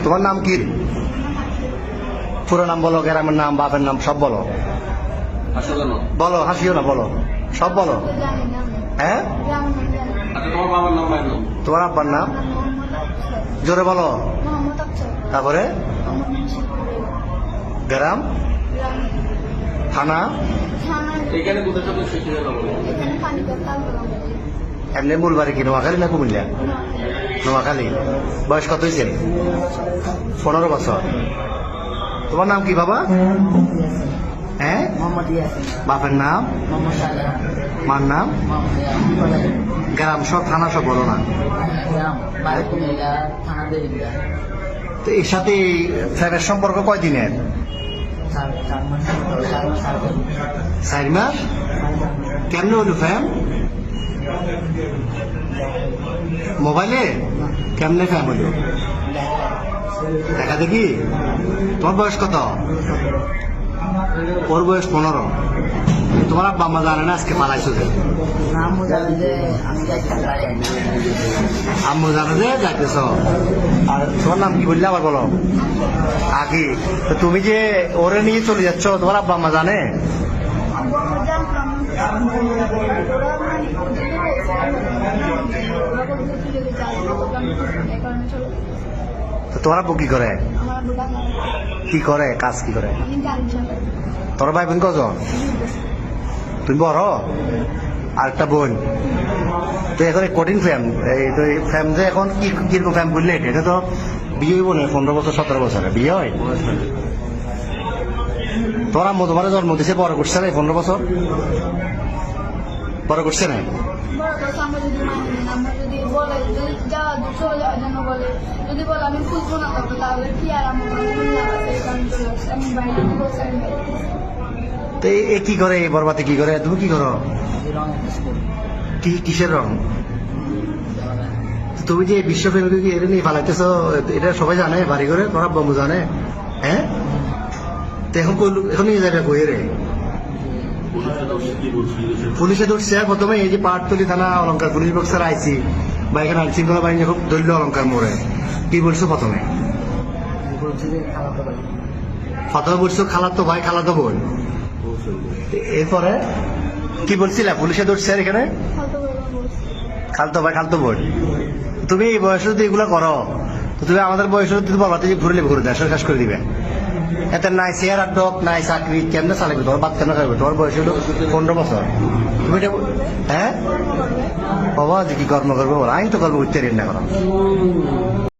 তোমার নাম কি? পুরো নাম বলো, গ্রামের নাম, বাপের নাম সব বলো। বলো, হাসিও না, বলো, সব বলো। হ্যাঁ, তোমার আব্বার নাম জোরে বলো। তারপরে গ্রাম, থানা, এমনি মূল বাড়ি কি নোয়াখালী না কুমিল্লা? নোয়াখালী। বয়স কত হয়েছে? 15 বছর। তোমার নাম কি বাবা? হ্যাঁ, বাপের নাম, মার নাম, গ্রাম সব, থানা সব বলো না। তো এর সাথে ফ্যানের সম্পর্ক কয়দিনের? 4 মাস। কেমনে হলো ফ্যান? মোবাইলে? কেমনে ফ্যান হলো? দেখা দেখি। তোমার বয়স কত? ওর বয়স 15। তোমার আব্বা আম্মা জানে না আজকে পালাইছো যে? আম্মু জানে যে যাইতেছ। আর তোমার নাম কি বললে আবার বলো? আগে। তো তুমি যে ওরে নিয়ে চলে যাচ্ছ, তোমার আব্বা আম্মা জানে? তো তোমার আব্বু কি করে? কি করে কাজ, কি করে? তোর ভাই বোন কজন? তুমি বড়, আর একটা বোন। তো এখন কঠিন ফ্যাম, এই তো ফ্যাম যে এখন কি কিরকম ফ্যাম বললে? এটা তো বিয়ে হইব না 15 বছর 17 বছরে বিয়ে হয়। তোর আম্মু তোমার জন্ম দিছে, বড় করছে না 15 বছর? বড় করছে না? তো এ কি করে, বরবাতে কি করে? তুমি কি করো? কিসের রং? তুমি যে বিশ্ব ফ্যামিলি এটা নিয়ে পালাইতেছ, এটা সবাই জানে বাড়ি করে? তোমার বন্ধু জানে? হ্যাঁ, তো এখন নিয়ে যাবে কই রে? পুলিশে ধরছে প্রথমে। এই যে পাহাড়তলি থানা অলঙ্কার পুলিশ বক্সার আইসি বা এখানে আইন শৃঙ্খলা বাহিনী খুব দলীয় অলঙ্কার মোড়ে কি বলছো প্রথমে? প্রথমে বলছো খালাতো ভাই, খালাতো বোন। এরপরে কি বলছিলা? পুলিশে ধরছে এখানে খালতো ভাই, খালতো বোন। তুমি এই বয়সে যদি এগুলো করো, তো তুমি আমাদের বয়সে যদি বাবা থেকে ঘুরে ঘুরে দেয়, শেষ করে দিবে। এতে নাই চেয়ার আর ডক, নাই চাকরি, কেমনে চালাবে? তোমার বাচ্চা না চালাবে? তোমার বয়স হলো 15 বছর। তুমি এটা হ্যাঁ বাবা যে কি কর্ম করবো? আমি তো কর্ম করতে না করো।